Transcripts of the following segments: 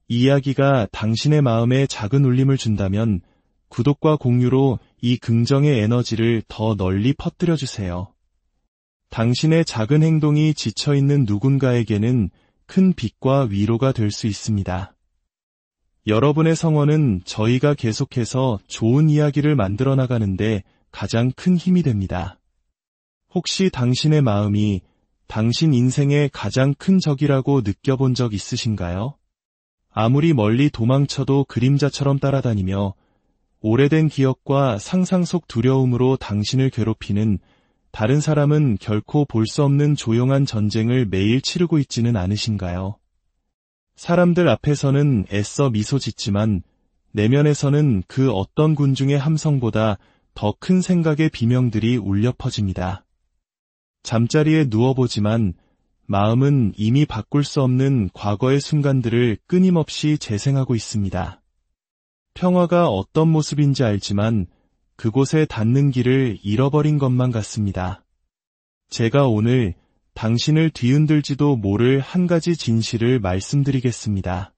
이 이야기가 당신의 마음에 작은 울림을 준다면 구독과 공유로 이 긍정의 에너지를 더 널리 퍼뜨려 주세요. 당신의 작은 행동이 지쳐있는 누군가에게는 큰 빛과 위로가 될 수 있습니다. 여러분의 성원은 저희가 계속해서 좋은 이야기를 만들어 나가는데 가장 큰 힘이 됩니다. 혹시 당신의 마음이 당신 인생의 가장 큰 적이라고 느껴본 적 있으신가요? 아무리 멀리 도망쳐도 그림자처럼 따라다니며 오래된 기억과 상상 속 두려움으로 당신을 괴롭히는 다른 사람은 결코 볼 수 없는 조용한 전쟁을 매일 치르고 있지는 않으신가요? 사람들 앞에서는 애써 미소 짓지만 내면에서는 그 어떤 군중의 함성보다 더 큰 생각의 비명들이 울려 퍼집니다. 잠자리에 누워보지만 마음은 이미 바꿀 수 없는 과거의 순간들을 끊임없이 재생하고 있습니다. 평화가 어떤 모습인지 알지만 그곳에 닿는 길을 잃어버린 것만 같습니다. 제가 오늘 당신을 뒤흔들지도 모를 한 가지 진실을 말씀드리겠습니다.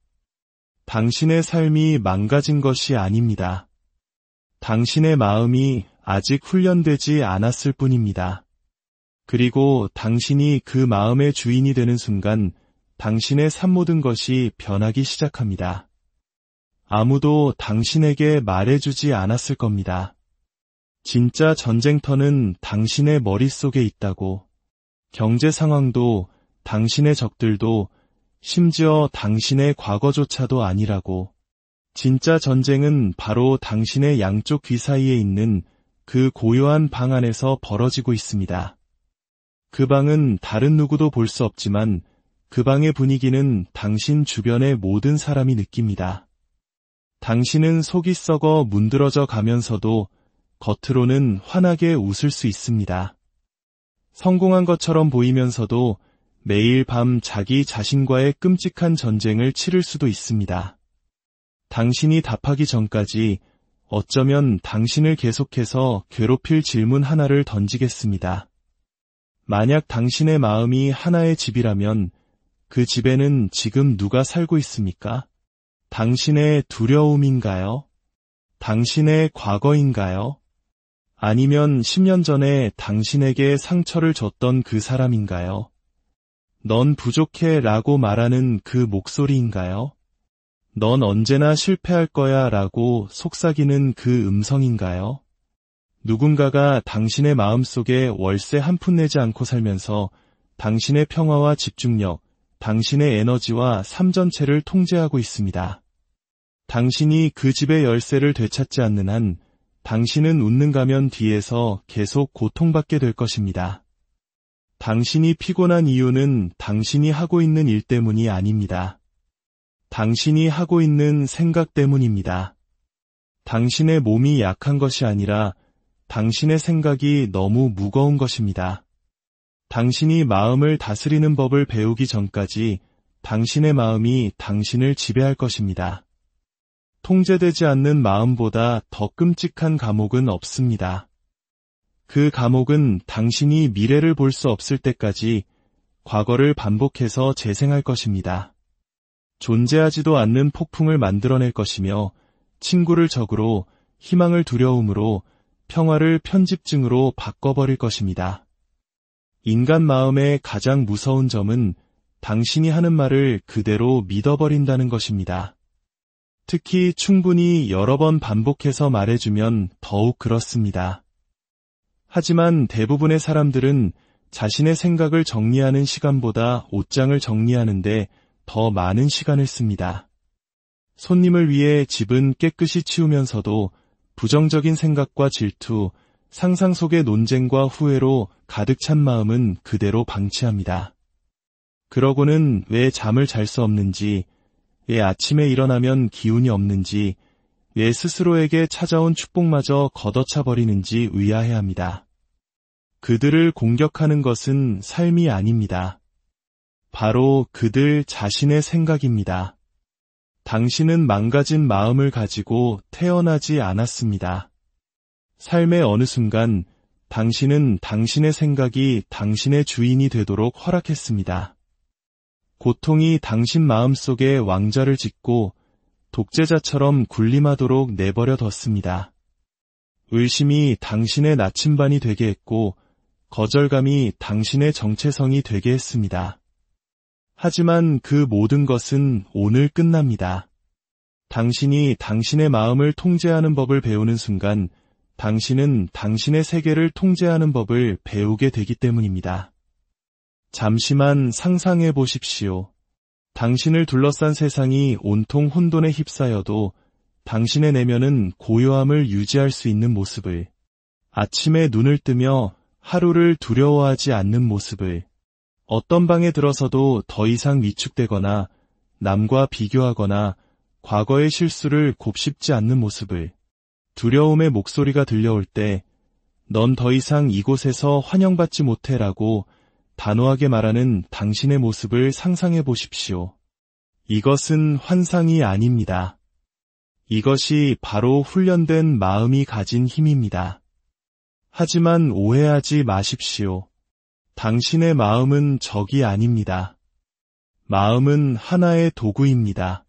당신의 삶이 망가진 것이 아닙니다. 당신의 마음이 아직 훈련되지 않았을 뿐입니다. 그리고 당신이 그 마음의 주인이 되는 순간 당신의 삶 모든 것이 변하기 시작합니다. 아무도 당신에게 말해주지 않았을 겁니다. 진짜 전쟁터는 당신의 머릿속에 있다고. 경제 상황도 당신의 적들도 심지어 당신의 과거조차도 아니라고. 진짜 전쟁은 바로 당신의 양쪽 귀 사이에 있는 그 고요한 방 안에서 벌어지고 있습니다. 그 방은 다른 누구도 볼 수 없지만 그 방의 분위기는 당신 주변의 모든 사람이 느낍니다. 당신은 속이 썩어 문드러져 가면서도 겉으로는 환하게 웃을 수 있습니다. 성공한 것처럼 보이면서도 매일 밤 자기 자신과의 끔찍한 전쟁을 치를 수도 있습니다. 당신이 답하기 전까지 어쩌면 당신을 계속해서 괴롭힐 질문 하나를 던지겠습니다. 만약 당신의 마음이 하나의 집이라면 그 집에는 지금 누가 살고 있습니까? 당신의 두려움인가요? 당신의 과거인가요? 아니면 10년 전에 당신에게 상처를 줬던 그 사람인가요? 넌 부족해 라고 말하는 그 목소리인가요? 넌 언제나 실패할 거야 라고 속삭이는 그 음성인가요? 누군가가 당신의 마음속에 월세 한 푼 내지 않고 살면서 당신의 평화와 집중력, 당신의 에너지와 삶 전체를 통제하고 있습니다. 당신이 그 집의 열쇠를 되찾지 않는 한 당신은 웃는 가면 뒤에서 계속 고통받게 될 것입니다. 당신이 피곤한 이유는 당신이 하고 있는 일 때문이 아닙니다. 당신이 하고 있는 생각 때문입니다. 당신의 몸이 약한 것이 아니라 당신의 생각이 너무 무거운 것입니다. 당신이 마음을 다스리는 법을 배우기 전까지 당신의 마음이 당신을 지배할 것입니다. 통제되지 않는 마음보다 더 끔찍한 감옥은 없습니다. 그 감옥은 당신이 미래를 볼 수 없을 때까지 과거를 반복해서 재생할 것입니다. 존재하지도 않는 폭풍을 만들어낼 것이며 친구를 적으로, 희망을 두려움으로, 평화를 편집증으로 바꿔버릴 것입니다. 인간 마음의 가장 무서운 점은 당신이 하는 말을 그대로 믿어버린다는 것입니다. 특히 충분히 여러 번 반복해서 말해주면 더욱 그렇습니다. 하지만 대부분의 사람들은 자신의 생각을 정리하는 시간보다 옷장을 정리하는데 더 많은 시간을 씁니다. 손님을 위해 집은 깨끗이 치우면서도 부정적인 생각과 질투, 상상 속의 논쟁과 후회로 가득 찬 마음은 그대로 방치합니다. 그러고는 왜 잠을 잘 수 없는지, 왜 아침에 일어나면 기운이 없는지, 왜 스스로에게 찾아온 축복마저 걷어차 버리는지 의아해합니다. 그들을 공격하는 것은 삶이 아닙니다. 바로 그들 자신의 생각입니다. 당신은 망가진 마음을 가지고 태어나지 않았습니다. 삶의 어느 순간 당신은 당신의 생각이 당신의 주인이 되도록 허락했습니다. 고통이 당신 마음속에 왕좌를 짓고 독재자처럼 군림하도록 내버려 뒀습니다. 의심이 당신의 나침반이 되게 했고 거절감이 당신의 정체성이 되게 했습니다. 하지만 그 모든 것은 오늘 끝납니다. 당신이 당신의 마음을 통제하는 법을 배우는 순간 당신은 당신의 세계를 통제하는 법을 배우게 되기 때문입니다. 잠시만 상상해 보십시오. 당신을 둘러싼 세상이 온통 혼돈에 휩싸여도 당신의 내면은 고요함을 유지할 수 있는 모습을, 아침에 눈을 뜨며 하루를 두려워하지 않는 모습을, 어떤 방에 들어서도 더 이상 위축되거나 남과 비교하거나 과거의 실수를 곱씹지 않는 모습을, 두려움의 목소리가 들려올 때 넌 더 이상 이곳에서 환영받지 못해라고 단호하게 말하는 당신의 모습을 상상해 보십시오. 이것은 환상이 아닙니다. 이것이 바로 훈련된 마음이 가진 힘입니다. 하지만 오해하지 마십시오. 당신의 마음은 적이 아닙니다. 마음은 하나의 도구입니다.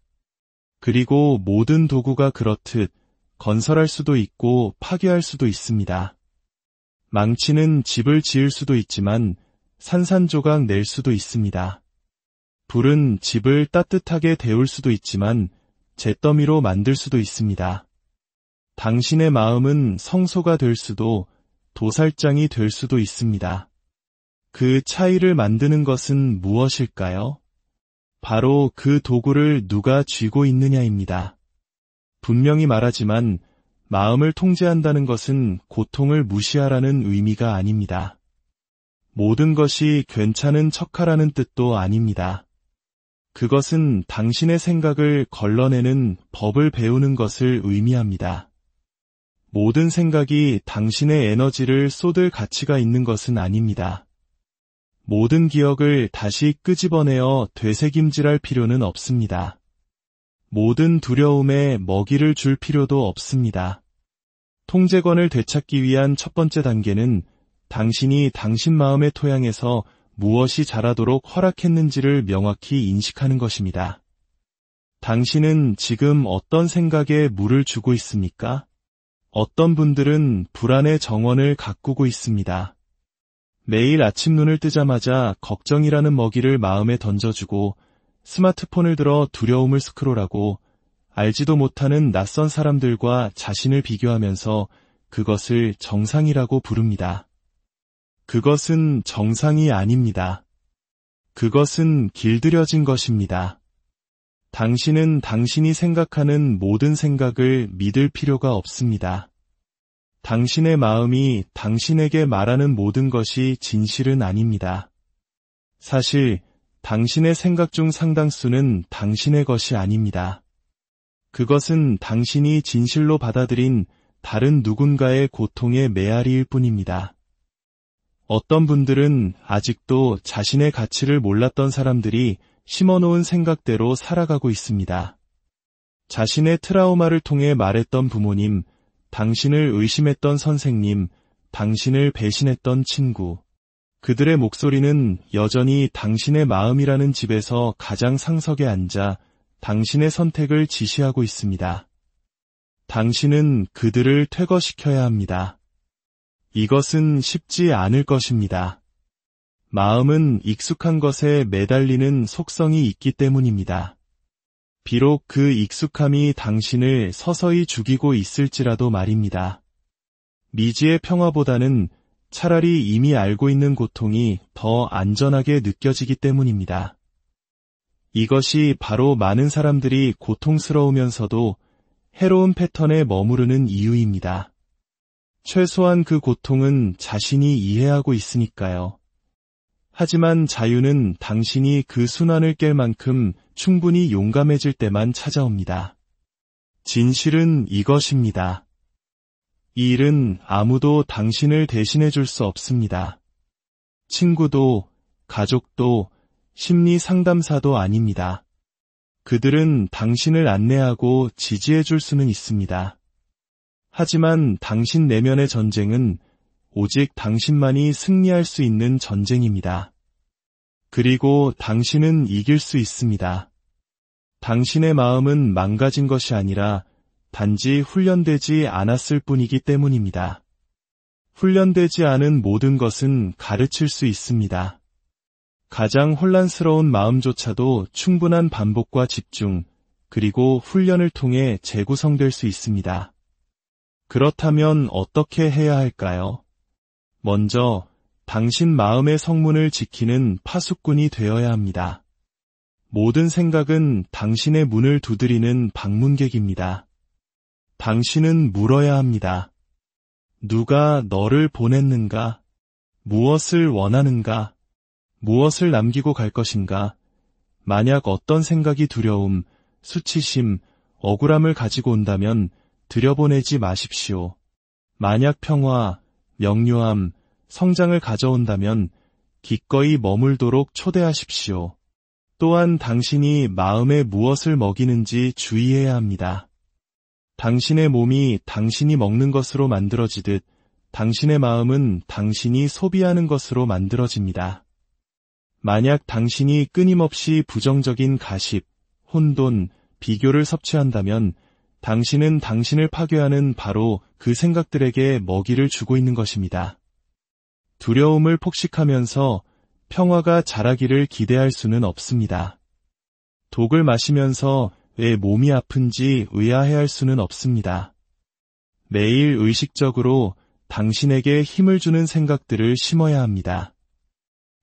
그리고 모든 도구가 그렇듯 건설할 수도 있고 파괴할 수도 있습니다. 망치는 집을 지을 수도 있지만 산산조각 낼 수도 있습니다. 불은 집을 따뜻하게 데울 수도 있지만 잿더미로 만들 수도 있습니다. 당신의 마음은 성소가 될 수도 도살장이 될 수도 있습니다. 그 차이를 만드는 것은 무엇일까요? 바로 그 도구를 누가 쥐고 있느냐입니다. 분명히 말하지만 마음을 통제한다는 것은 고통을 무시하라는 의미가 아닙니다. 모든 것이 괜찮은 척하라는 뜻도 아닙니다. 그것은 당신의 생각을 걸러내는 법을 배우는 것을 의미합니다. 모든 생각이 당신의 에너지를 쏟을 가치가 있는 것은 아닙니다. 모든 기억을 다시 끄집어내어 되새김질할 필요는 없습니다. 모든 두려움에 먹이를 줄 필요도 없습니다. 통제권을 되찾기 위한 첫 번째 단계는 당신이 당신 마음의 토양에서 무엇이 자라도록 허락했는지를 명확히 인식하는 것입니다. 당신은 지금 어떤 생각에 물을 주고 있습니까? 어떤 분들은 불안의 정원을 가꾸고 있습니다. 매일 아침 눈을 뜨자마자 걱정이라는 먹이를 마음에 던져주고 스마트폰을 들어 두려움을 스크롤하고 알지도 못하는 낯선 사람들과 자신을 비교하면서 그것을 정상이라고 부릅니다. 그것은 정상이 아닙니다. 그것은 길들여진 것입니다. 당신은 당신이 생각하는 모든 생각을 믿을 필요가 없습니다. 당신의 마음이 당신에게 말하는 모든 것이 진실은 아닙니다. 사실 당신의 생각 중 상당수는 당신의 것이 아닙니다. 그것은 당신이 진실로 받아들인 다른 누군가의 고통의 메아리일 뿐입니다. 어떤 분들은 아직도 자신의 가치를 몰랐던 사람들이 심어놓은 생각대로 살아가고 있습니다. 자신의 트라우마를 통해 말했던 부모님, 당신을 의심했던 선생님, 당신을 배신했던 친구, 그들의 목소리는 여전히 당신의 마음이라는 집에서 가장 상석에 앉아 당신의 선택을 지시하고 있습니다. 당신은 그들을 퇴거시켜야 합니다. 이것은 쉽지 않을 것입니다. 마음은 익숙한 것에 매달리는 속성이 있기 때문입니다. 비록 그 익숙함이 당신을 서서히 죽이고 있을지라도 말입니다. 미지의 평화보다는 차라리 이미 알고 있는 고통이 더 안전하게 느껴지기 때문입니다. 이것이 바로 많은 사람들이 고통스러우면서도 해로운 패턴에 머무르는 이유입니다. 최소한 그 고통은 자신이 이해하고 있으니까요. 하지만 자유는 당신이 그 순환을 깰 만큼 충분히 용감해질 때만 찾아옵니다. 진실은 이것입니다. 이 일은 아무도 당신을 대신해 줄 수 없습니다. 친구도, 가족도, 심리 상담사도 아닙니다. 그들은 당신을 안내하고 지지해 줄 수는 있습니다. 하지만 당신 내면의 전쟁은 오직 당신만이 승리할 수 있는 전쟁입니다. 그리고 당신은 이길 수 있습니다. 당신의 마음은 망가진 것이 아니라 단지 훈련되지 않았을 뿐이기 때문입니다. 훈련되지 않은 모든 것은 가르칠 수 있습니다. 가장 혼란스러운 마음조차도 충분한 반복과 집중, 그리고 훈련을 통해 재구성될 수 있습니다. 그렇다면 어떻게 해야 할까요? 먼저, 당신 마음의 성문을 지키는 파수꾼이 되어야 합니다. 모든 생각은 당신의 문을 두드리는 방문객입니다. 당신은 물어야 합니다. 누가 너를 보냈는가? 무엇을 원하는가? 무엇을 남기고 갈 것인가? 만약 어떤 생각이 두려움, 수치심, 억울함을 가지고 온다면 들여보내지 마십시오. 만약 평화, 명료함, 성장을 가져온다면 기꺼이 머물도록 초대하십시오. 또한 당신이 마음에 무엇을 먹이는지 주의해야 합니다. 당신의 몸이 당신이 먹는 것으로 만들어지듯 당신의 마음은 당신이 소비하는 것으로 만들어집니다. 만약 당신이 끊임없이 부정적인 가십, 혼돈, 비교를 섭취한다면 당신은 당신을 파괴하는 바로 그 생각들에게 먹이를 주고 있는 것입니다. 두려움을 폭식하면서 평화가 자라기를 기대할 수는 없습니다. 독을 마시면서 왜 몸이 아픈지 의아해할 수는 없습니다. 매일 의식적으로 당신에게 힘을 주는 생각들을 심어야 합니다.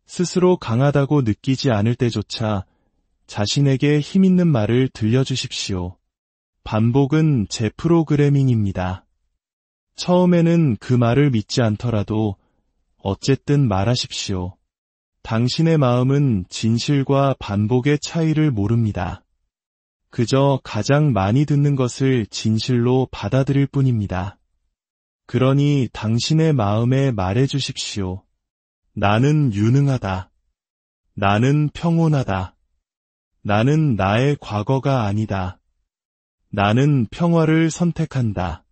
스스로 강하다고 느끼지 않을 때조차 자신에게 힘있는 말을 들려주십시오. 반복은 재프로그래밍입니다. 처음에는 그 말을 믿지 않더라도 어쨌든 말하십시오. 당신의 마음은 진실과 반복의 차이를 모릅니다. 그저 가장 많이 듣는 것을 진실로 받아들일 뿐입니다. 그러니 당신의 마음에 말해주십시오. 나는 유능하다. 나는 평온하다. 나는 나의 과거가 아니다. 나는 평화를 선택한다.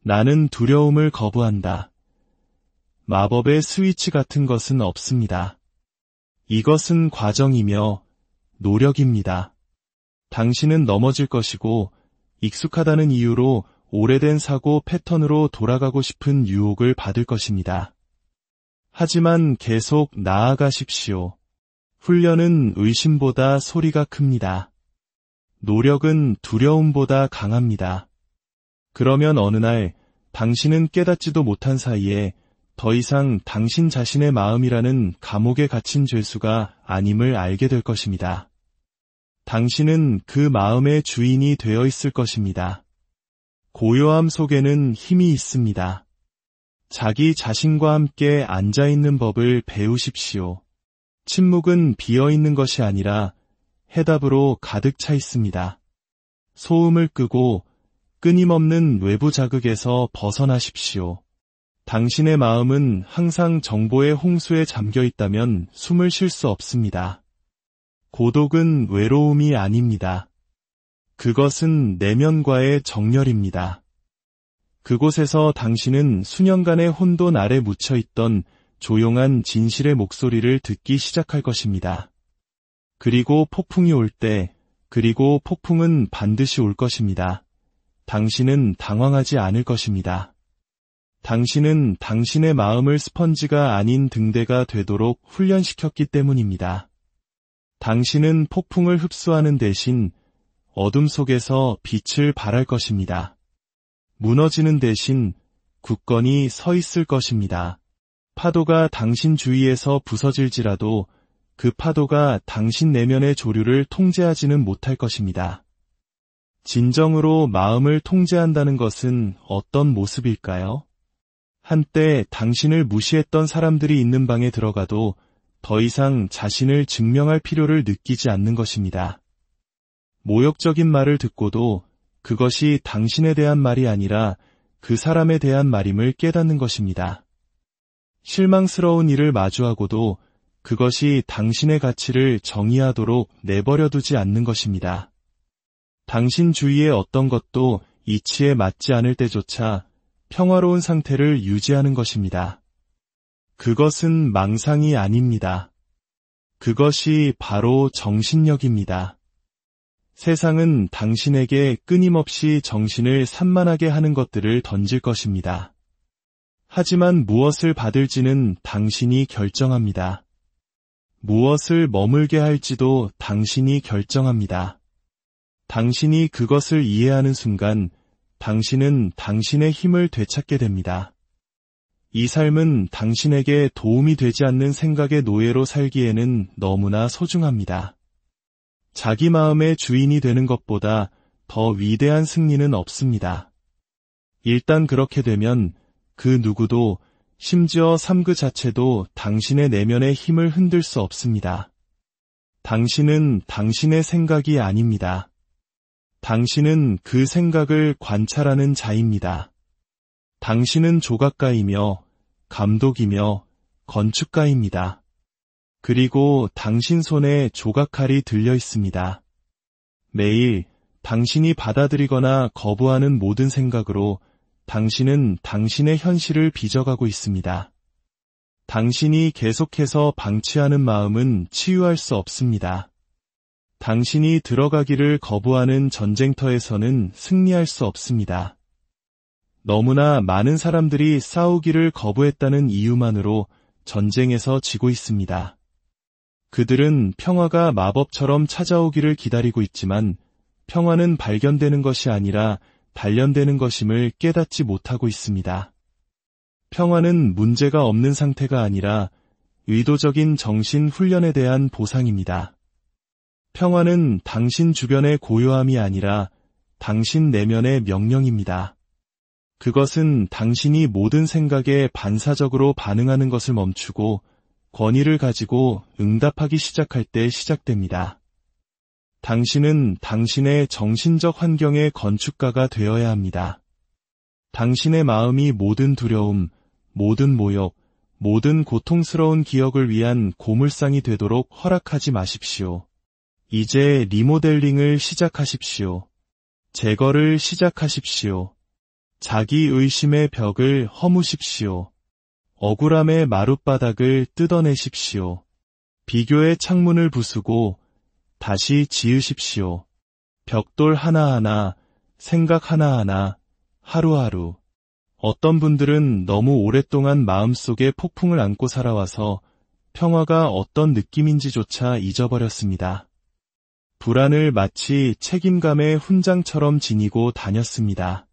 나는 두려움을 거부한다. 마법의 스위치 같은 것은 없습니다. 이것은 과정이며 노력입니다. 당신은 넘어질 것이고 익숙하다는 이유로 오래된 사고 패턴으로 돌아가고 싶은 유혹을 받을 것입니다. 하지만 계속 나아가십시오. 훈련은 의심보다 소리가 큽니다. 노력은 두려움보다 강합니다. 그러면 어느 날 당신은 깨닫지도 못한 사이에 더 이상 당신 자신의 마음이라는 감옥에 갇힌 죄수가 아님을 알게 될 것입니다. 당신은 그 마음의 주인이 되어 있을 것입니다. 고요함 속에는 힘이 있습니다. 자기 자신과 함께 앉아있는 법을 배우십시오. 침묵은 비어있는 것이 아니라 해답으로 가득 차 있습니다. 소음을 끄고 끊임없는 외부 자극에서 벗어나십시오. 당신의 마음은 항상 정보의 홍수에 잠겨 있다면 숨을 쉴 수 없습니다. 고독은 외로움이 아닙니다. 그것은 내면과의 정렬입니다. 그곳에서 당신은 수년간의 혼돈 아래 묻혀있던 조용한 진실의 목소리를 듣기 시작할 것입니다. 그리고 폭풍이 올 때, 그리고 폭풍은 반드시 올 것입니다. 당신은 당황하지 않을 것입니다. 당신은 당신의 마음을 스펀지가 아닌 등대가 되도록 훈련시켰기 때문입니다. 당신은 폭풍을 흡수하는 대신 어둠 속에서 빛을 발할 것입니다. 무너지는 대신 굳건히 서 있을 것입니다. 파도가 당신 주위에서 부서질지라도 그 파도가 당신 내면의 조류를 통제하지는 못할 것입니다. 진정으로 마음을 통제한다는 것은 어떤 모습일까요? 한때 당신을 무시했던 사람들이 있는 방에 들어가도 더 이상 자신을 증명할 필요를 느끼지 않는 것입니다. 모욕적인 말을 듣고도 그것이 당신에 대한 말이 아니라 그 사람에 대한 말임을 깨닫는 것입니다. 실망스러운 일을 마주하고도 그것이 당신의 가치를 정의하도록 내버려두지 않는 것입니다. 당신 주위의 어떤 것도 이치에 맞지 않을 때조차 평화로운 상태를 유지하는 것입니다. 그것은 망상이 아닙니다. 그것이 바로 정신력입니다. 세상은 당신에게 끊임없이 정신을 산만하게 하는 것들을 던질 것입니다. 하지만 무엇을 받을지는 당신이 결정합니다. 무엇을 머물게 할지도 당신이 결정합니다. 당신이 그것을 이해하는 순간 당신은 당신의 힘을 되찾게 됩니다. 이 삶은 당신에게 도움이 되지 않는 생각의 노예로 살기에는 너무나 소중합니다. 자기 마음의 주인이 되는 것보다 더 위대한 승리는 없습니다. 일단 그렇게 되면 그 누구도, 심지어 삶 그 자체도 당신의 내면의 힘을 흔들 수 없습니다. 당신은 당신의 생각이 아닙니다. 당신은 그 생각을 관찰하는 자입니다. 당신은 조각가이며 감독이며 건축가입니다. 그리고 당신 손에 조각칼이 들려 있습니다. 매일 당신이 받아들이거나 거부하는 모든 생각으로 당신은 당신의 현실을 빚어가고 있습니다. 당신이 계속해서 방치하는 마음은 치유할 수 없습니다. 당신이 들어가기를 거부하는 전쟁터에서는 승리할 수 없습니다. 너무나 많은 사람들이 싸우기를 거부했다는 이유만으로 전쟁에서 지고 있습니다. 그들은 평화가 마법처럼 찾아오기를 기다리고 있지만 평화는 발견되는 것이 아니라 단련되는 것임을 깨닫지 못하고 있습니다. 평화는 문제가 없는 상태가 아니라 의도적인 정신 훈련에 대한 보상입니다. 평화는 당신 주변의 고요함이 아니라 당신 내면의 명령입니다. 그것은 당신이 모든 생각에 반사적으로 반응하는 것을 멈추고 권위를 가지고 응답하기 시작할 때 시작됩니다. 당신은 당신의 정신적 환경의 건축가가 되어야 합니다. 당신의 마음이 모든 두려움, 모든 모욕, 모든 고통스러운 기억을 위한 고물상이 되도록 허락하지 마십시오. 이제 리모델링을 시작하십시오. 제거를 시작하십시오. 자기 의심의 벽을 허무십시오. 억울함의 마룻바닥을 뜯어내십시오. 비교의 창문을 부수고 다시 지으십시오. 벽돌 하나하나, 생각 하나하나, 하루하루. 어떤 분들은 너무 오랫동안 마음속에 폭풍을 안고 살아와서 평화가 어떤 느낌인지조차 잊어버렸습니다. 불안을 마치 책임감의 훈장처럼 지니고 다녔습니다.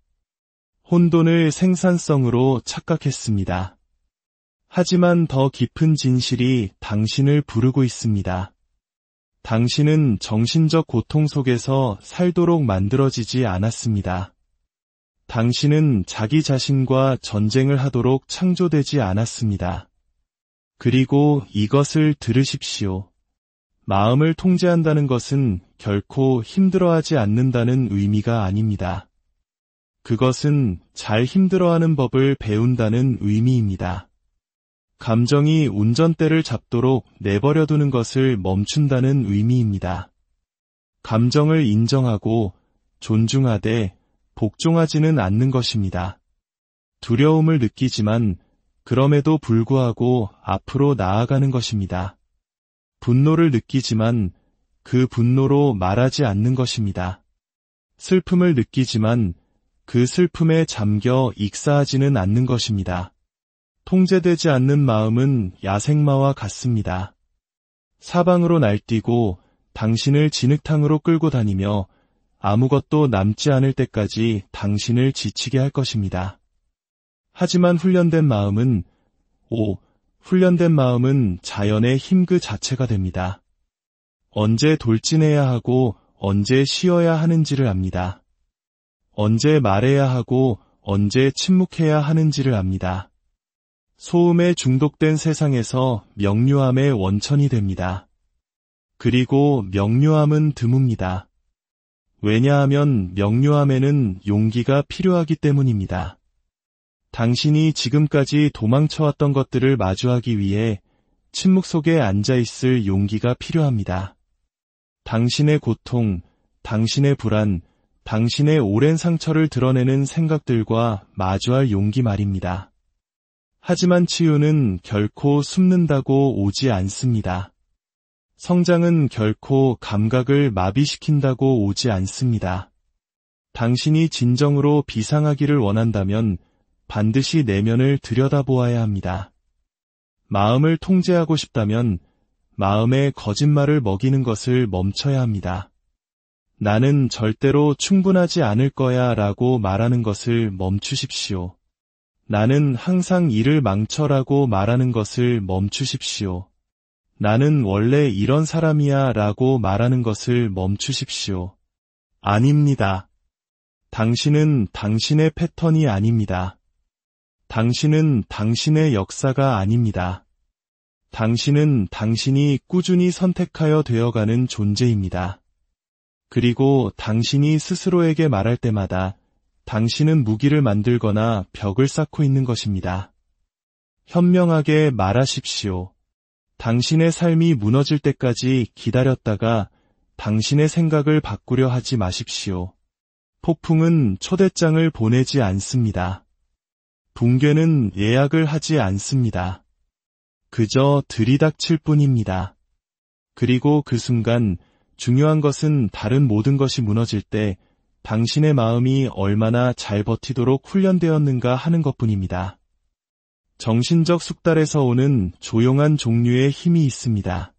혼돈을 생산성으로 착각했습니다. 하지만 더 깊은 진실이 당신을 부르고 있습니다. 당신은 정신적 고통 속에서 살도록 만들어지지 않았습니다. 당신은 자기 자신과 전쟁을 하도록 창조되지 않았습니다. 그리고 이것을 들으십시오. 마음을 통제한다는 것은 결코 힘들어하지 않는다는 의미가 아닙니다. 그것은 잘 힘들어하는 법을 배운다는 의미입니다. 감정이 운전대를 잡도록 내버려두는 것을 멈춘다는 의미입니다. 감정을 인정하고 존중하되 복종하지는 않는 것입니다. 두려움을 느끼지만 그럼에도 불구하고 앞으로 나아가는 것입니다. 분노를 느끼지만 그 분노로 말하지 않는 것입니다. 슬픔을 느끼지만 그 슬픔에 잠겨 익사하지는 않는 것입니다. 통제되지 않는 마음은 야생마와 같습니다. 사방으로 날뛰고 당신을 진흙탕으로 끌고 다니며 아무것도 남지 않을 때까지 당신을 지치게 할 것입니다. 하지만 훈련된 마음은 자연의 힘 그 자체가 됩니다. 언제 돌진해야 하고 언제 쉬어야 하는지를 압니다. 언제 말해야 하고 언제 침묵해야 하는지를 압니다. 소음에 중독된 세상에서 명료함의 원천이 됩니다. 그리고 명료함은 드뭅니다. 왜냐하면 명료함에는 용기가 필요하기 때문입니다. 당신이 지금까지 도망쳐왔던 것들을 마주하기 위해 침묵 속에 앉아있을 용기가 필요합니다. 당신의 고통, 당신의 불안, 당신의 오랜 상처를 드러내는 생각들과 마주할 용기 말입니다. 하지만 치유는 결코 숨는다고 오지 않습니다. 성장은 결코 감각을 마비시킨다고 오지 않습니다. 당신이 진정으로 비상하기를 원한다면 반드시 내면을 들여다보아야 합니다. 마음을 통제하고 싶다면 마음에 거짓말을 먹이는 것을 멈춰야 합니다. 나는 절대로 충분하지 않을 거야 라고 말하는 것을 멈추십시오. 나는 항상 일을 망쳐라고 말하는 것을 멈추십시오. 나는 원래 이런 사람이야 라고 말하는 것을 멈추십시오. 아닙니다. 당신은 당신의 패턴이 아닙니다. 당신은 당신의 역사가 아닙니다. 당신은 당신이 꾸준히 선택하여 되어가는 존재입니다. 그리고 당신이 스스로에게 말할 때마다 당신은 무기를 만들거나 벽을 쌓고 있는 것입니다. 현명하게 말하십시오. 당신의 삶이 무너질 때까지 기다렸다가 당신의 생각을 바꾸려 하지 마십시오. 폭풍은 초대장을 보내지 않습니다. 붕괴는 예약을 하지 않습니다. 그저 들이닥칠 뿐입니다. 그리고 그 순간 중요한 것은 다른 모든 것이 무너질 때 당신의 마음이 얼마나 잘 버티도록 훈련되었는가 하는 것뿐입니다. 정신적 숙달에서 오는 조용한 종류의 힘이 있습니다.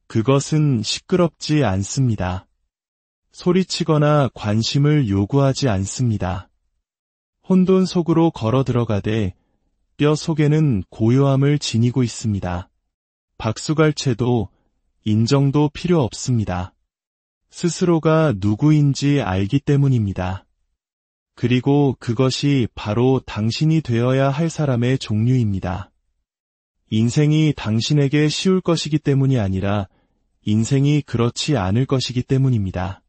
그것은 시끄럽지 않습니다. 소리치거나 관심을 요구하지 않습니다. 혼돈 속으로 걸어 들어가되 뼈 속에는 고요함을 지니고 있습니다. 박수갈채도 인정도 필요 없습니다. 스스로가 누구인지 알기 때문입니다. 그리고 그것이 바로 당신이 되어야 할 사람의 종류입니다. 인생이 당신에게 쉬울 것이기 때문이 아니라 인생이 그렇지 않을 것이기 때문입니다.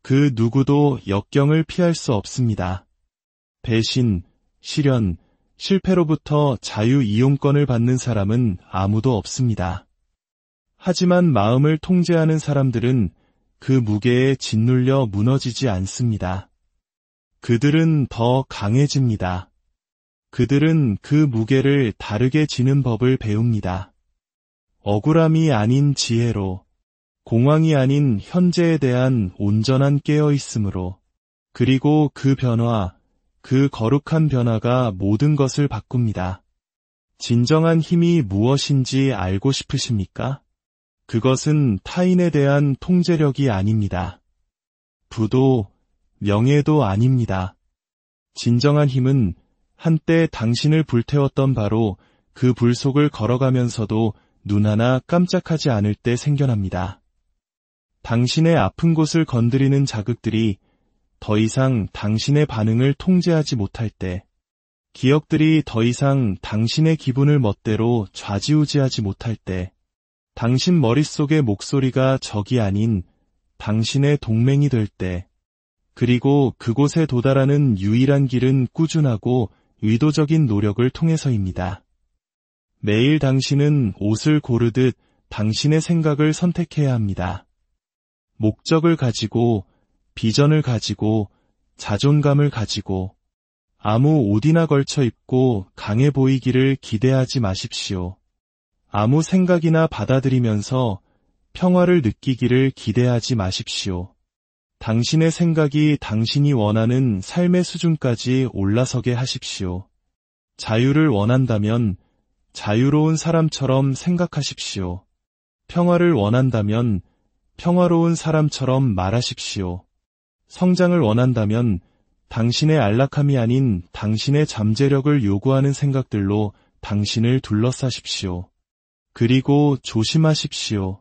그 누구도 역경을 피할 수 없습니다. 배신, 시련, 실패로부터 자유 이용권을 받는 사람은 아무도 없습니다. 하지만 마음을 통제하는 사람들은 그 무게에 짓눌려 무너지지 않습니다. 그들은 더 강해집니다. 그들은 그 무게를 다르게 지는 법을 배웁니다. 억울함이 아닌 지혜로, 공황이 아닌 현재에 대한 온전한 깨어있음으로, 그리고 그 변화, 그 거룩한 변화가 모든 것을 바꿉니다. 진정한 힘이 무엇인지 알고 싶으십니까? 그것은 타인에 대한 통제력이 아닙니다. 부도, 명예도 아닙니다. 진정한 힘은 한때 당신을 불태웠던 바로 그 불 속을 걸어가면서도 눈 하나 깜짝하지 않을 때 생겨납니다. 당신의 아픈 곳을 건드리는 자극들이 더 이상 당신의 반응을 통제하지 못할 때, 기억들이 더 이상 당신의 기분을 멋대로 좌지우지하지 못할 때, 당신 머릿속의 목소리가 적이 아닌 당신의 동맹이 될 때, 그리고 그곳에 도달하는 유일한 길은 꾸준하고 의도적인 노력을 통해서입니다. 매일 당신은 옷을 고르듯 당신의 생각을 선택해야 합니다. 목적을 가지고, 비전을 가지고, 자존감을 가지고, 아무 옷이나 걸쳐 입고 강해 보이기를 기대하지 마십시오. 아무 생각이나 받아들이면서 평화를 느끼기를 기대하지 마십시오. 당신의 생각이 당신이 원하는 삶의 수준까지 올라서게 하십시오. 자유를 원한다면 자유로운 사람처럼 생각하십시오. 평화를 원한다면 평화로운 사람처럼 말하십시오. 성장을 원한다면 당신의 안락함이 아닌 당신의 잠재력을 요구하는 생각들로 당신을 둘러싸십시오. 그리고 조심하십시오.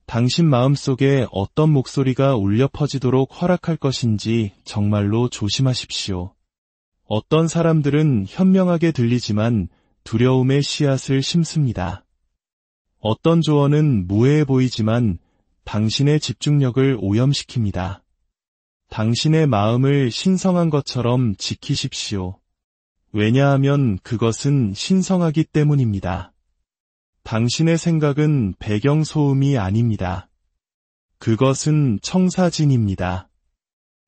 당신 마음속에 어떤 목소리가 울려 퍼지도록 허락할 것인지 정말로 조심하십시오. 어떤 사람들은 현명하게 들리지만 두려움의 씨앗을 심습니다. 어떤 조언은 무해해 보이지만 당신의 집중력을 오염시킵니다. 당신의 마음을 신성한 것처럼 지키십시오. 왜냐하면 그것은 신성하기 때문입니다. 당신의 생각은 배경소음이 아닙니다. 그것은 청사진입니다.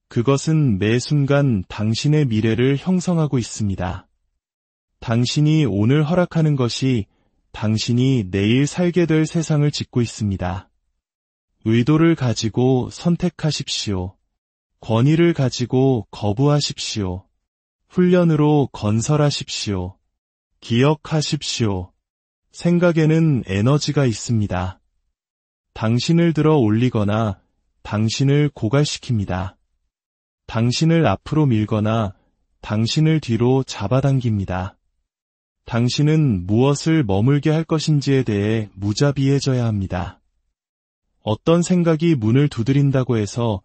그것은 매 순간 당신의 미래를 형성하고 있습니다. 당신이 오늘 허락하는 것이 당신이 내일 살게 될 세상을 짓고 있습니다. 의도를 가지고 선택하십시오. 권위를 가지고 거부하십시오. 훈련으로 건설하십시오. 기억하십시오. 생각에는 에너지가 있습니다. 당신을 들어 올리거나 당신을 고갈시킵니다. 당신을 앞으로 밀거나 당신을 뒤로 잡아당깁니다. 당신은 무엇을 머물게 할 것인지에 대해 무자비해져야 합니다. 어떤 생각이 문을 두드린다고 해서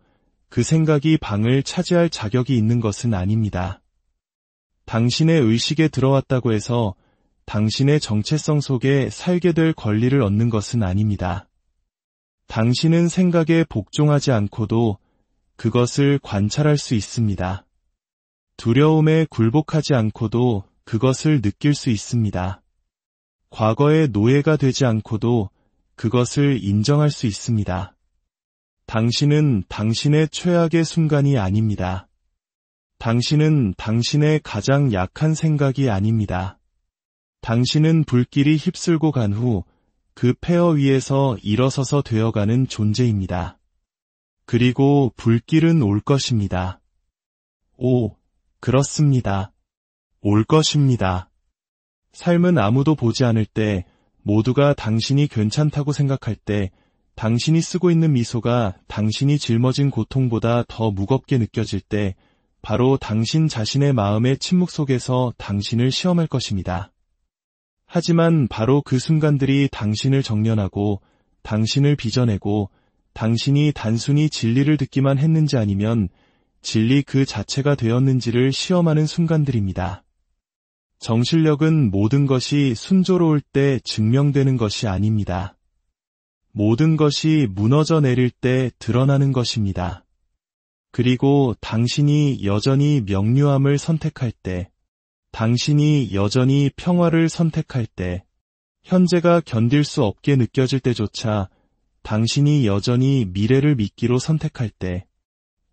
그 생각이 방을 차지할 자격이 있는 것은 아닙니다. 당신의 의식에 들어왔다고 해서 당신의 정체성 속에 살게 될 권리를 얻는 것은 아닙니다. 당신은 생각에 복종하지 않고도 그것을 관찰할 수 있습니다. 두려움에 굴복하지 않고도 그것을 느낄 수 있습니다. 과거의 노예가 되지 않고도 그것을 인정할 수 있습니다. 당신은 당신의 최악의 순간이 아닙니다. 당신은 당신의 가장 약한 생각이 아닙니다. 당신은 불길이 휩쓸고 간 후 그 폐허 위에서 일어서서 되어가는 존재입니다. 그리고 불길은 올 것입니다. 오, 그렇습니다. 올 것입니다. 삶은 아무도 보지 않을 때, 모두가 당신이 괜찮다고 생각할 때, 당신이 쓰고 있는 미소가 당신이 짊어진 고통보다 더 무겁게 느껴질 때, 바로 당신 자신의 마음의 침묵 속에서 당신을 시험할 것입니다. 하지만 바로 그 순간들이 당신을 정련하고 당신을 빚어내고 당신이 단순히 진리를 듣기만 했는지 아니면 진리 그 자체가 되었는지를 시험하는 순간들입니다. 정신력은 모든 것이 순조로울 때 증명되는 것이 아닙니다. 모든 것이 무너져 내릴 때 드러나는 것입니다. 그리고 당신이 여전히 명료함을 선택할 때, 당신이 여전히 평화를 선택할 때, 현재가 견딜 수 없게 느껴질 때조차 당신이 여전히 미래를 믿기로 선택할 때,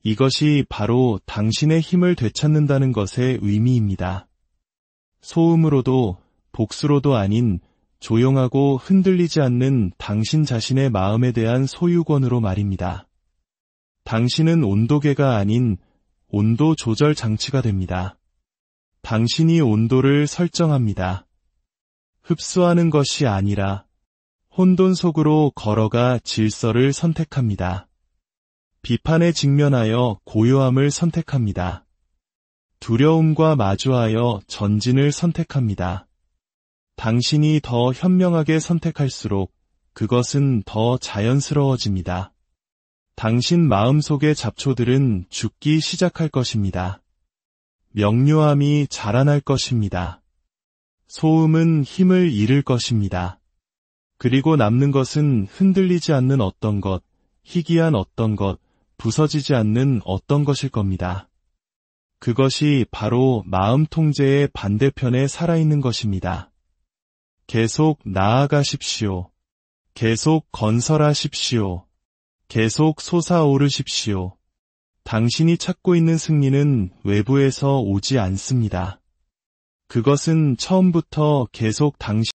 이것이 바로 당신의 힘을 되찾는다는 것의 의미입니다. 소음으로도 복수로도 아닌 조용하고 흔들리지 않는 당신 자신의 마음에 대한 소유권으로 말입니다. 당신은 온도계가 아닌 온도 조절 장치가 됩니다. 당신이 온도를 설정합니다. 흡수하는 것이 아니라 혼돈 속으로 걸어가 질서를 선택합니다. 비판에 직면하여 고요함을 선택합니다. 두려움과 마주하여 전진을 선택합니다. 당신이 더 현명하게 선택할수록 그것은 더 자연스러워집니다. 당신 마음속의 잡초들은 죽기 시작할 것입니다. 명료함이 자라날 것입니다. 소음은 힘을 잃을 것입니다. 그리고 남는 것은 흔들리지 않는 어떤 것, 희귀한 어떤 것, 부서지지 않는 어떤 것일 겁니다. 그것이 바로 마음 통제의 반대편에 살아있는 것입니다. 계속 나아가십시오. 계속 건설하십시오. 계속 솟아오르십시오. 당신이 찾고 있는 승리는 외부에서 오지 않습니다. 그것은 처음부터 계속 당신